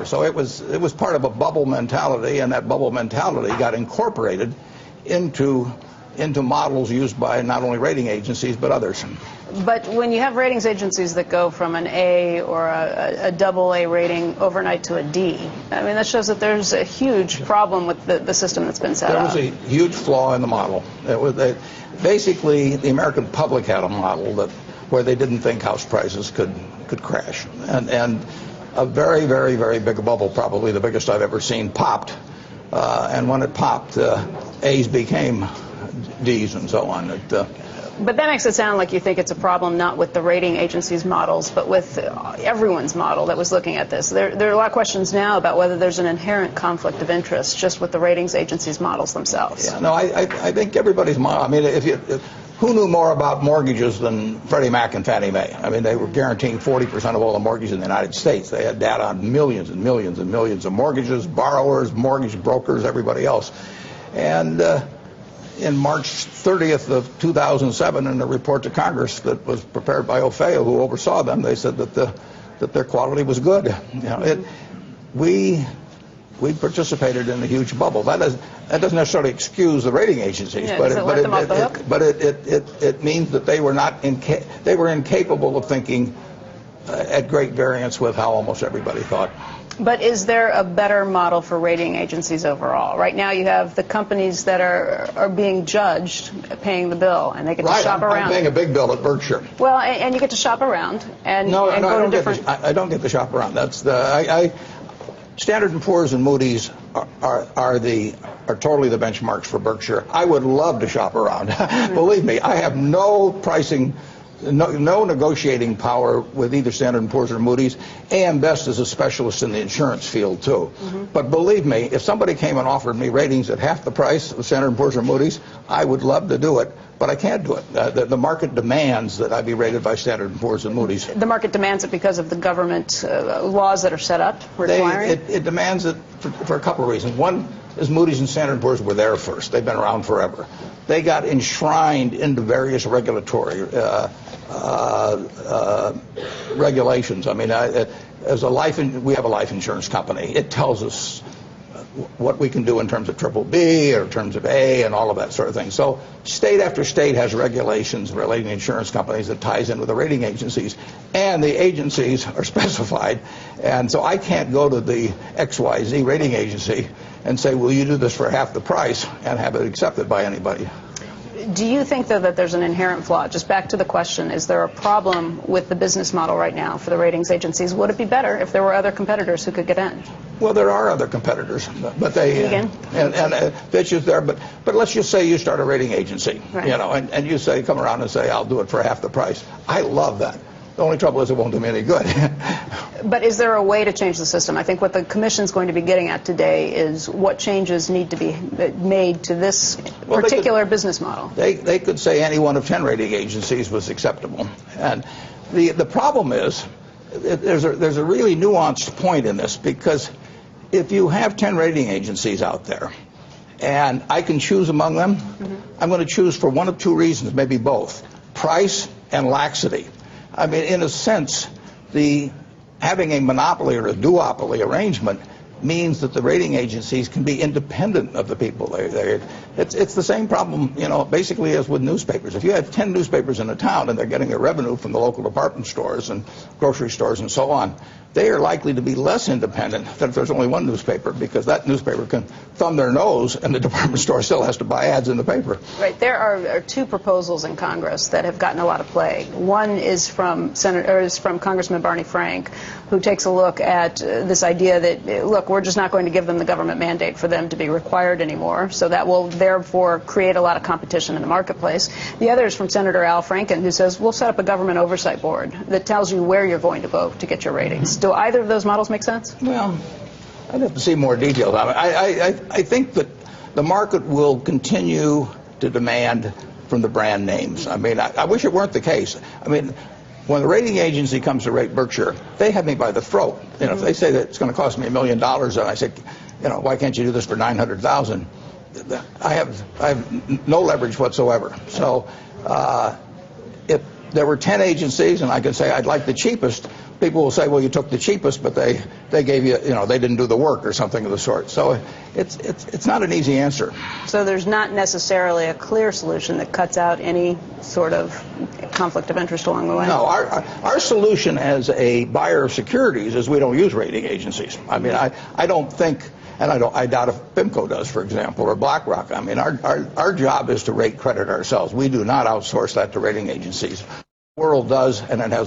So it was part of a bubble mentality, and that bubble mentality got incorporated into models used by not only rating agencies but others. But when you have ratings agencies that go from an A or a double A rating overnight to a D, I mean, that shows that there's a huge problem with the system that's been set up. There was a huge flaw in the model. Basically, the American public had a model where they didn't think house prices could crash. And a very, very, very big bubble, probably the biggest I've ever seen, popped. And when it popped, A's became D's and so on. But that makes it sound like you think it's a problem not with the rating agencies' models, but with everyone's model that was looking at this. There are a lot of questions now about whether there's an inherent conflict of interest just with the ratings agencies' models themselves. Yeah, no, I think everybody's model. I mean, who knew more about mortgages than Freddie Mac and Fannie Mae? I mean, they were guaranteeing 40% of all the mortgages in the United States. They had data on millions and millions and millions of mortgages, borrowers, mortgage brokers, everybody else. And in March 30th of 2007, in a report to Congress that was prepared by OFEA, who oversaw them, they said that their quality was good. You know, we participated in a huge bubble. That doesn't necessarily excuse the rating agencies, yeah, but it means that they were incapable of thinking at great variance with how almost everybody thought. But is there a better model for rating agencies overall? Right now you have the companies that are being judged paying the bill, and they get to shop around. I'm paying a big bill at Berkshire. Well, and you get to shop around and go to different... I don't get to shop around. Standard & Poor's and Moody's are totally the benchmarks for Berkshire. I would love to shop around. Believe me, I have no pricing, no negotiating power with either Standard & Poor's or Moody's. AM Best is a specialist in the insurance field too. But believe me, if somebody came and offered me ratings at half the price of Standard & Poor's or Moody's, I would love to do it. But I can't do it. The market demands that I be rated by Standard & Poor's and Moody's. The market demands it because of the government laws that are set up requiring it demands it for a couple of reasons. One is Moody's and Standard & Poor's were there first. They've been around forever. They got enshrined into various regulatory regulations. I mean, we have a life insurance company. It tells us what we can do in terms of triple B or in terms of A and all of that sort of thing. So state after state has regulations relating to insurance companies that ties in with the rating agencies, and the agencies are specified. And so I can't go to the XYZ rating agency and say, will you do this for half the price, and have it accepted by anybody. Do you think, though, that there's an inherent flaw? Just back to the question, is there a problem with the business model right now for the ratings agencies? Would it be better if there were other competitors who could get in? Well, there are other competitors, but they and that's just there. But let's just say you start a rating agency, right. You know, and you say, come around and say, I'll do it for half the price. I love that. The only trouble is it won't do me any good. But is there a way to change the system? I think what the Commission's going to be getting at today is what changes need to be made to this particular business model. They could say any one of 10 rating agencies was acceptable. And the problem is, there's a really nuanced point in this, because if you have 10 rating agencies out there, and I can choose among them, I'm going to choose for one of two reasons, maybe both: price and laxity. I mean, in a sense, having a monopoly or a duopoly arrangement means that the rating agencies can be independent of the people. It's the same problem, you know, basically as with newspapers. If you have 10 newspapers in a town and they're getting their revenue from the local department stores and grocery stores and so on, they are likely to be less independent than if there's only one newspaper, because that newspaper can thumb their nose and the department store still has to buy ads in the paper. Right. There are two proposals in Congress that have gotten a lot of play. One is from Congressman Barney Frank, who takes a look at this idea that, look, we're just not going to give them the government mandate for them to be required anymore, so that will therefore create a lot of competition in the marketplace. The other is from Senator Al Franken, who says we'll set up a government oversight board that tells you where you're going to go to get your ratings. Do either of those models make sense? Well, I'd have to see more details. I think that the market will continue to demand from the brand names. I mean, I wish it weren't the case. I mean, when the rating agency comes to rate Berkshire, they have me by the throat. You know, if they say that it's going to cost me $1 million, and I say, you know, why can't you do this for $900,000? I have no leverage whatsoever. So if there were 10 agencies, and I could say I'd like the cheapest, people will say, well, you took the cheapest, but they gave you, they didn't do the work or something of the sort. So it's not an easy answer. So there's not necessarily a clear solution that cuts out any sort of conflict of interest along the way? No, our solution as a buyer of securities is we don't use rating agencies. I mean, I don't think, and I doubt if PIMCO does, for example, or BlackRock. I mean, our job is to rate credit ourselves. We do not outsource that to rating agencies. The world does, and it has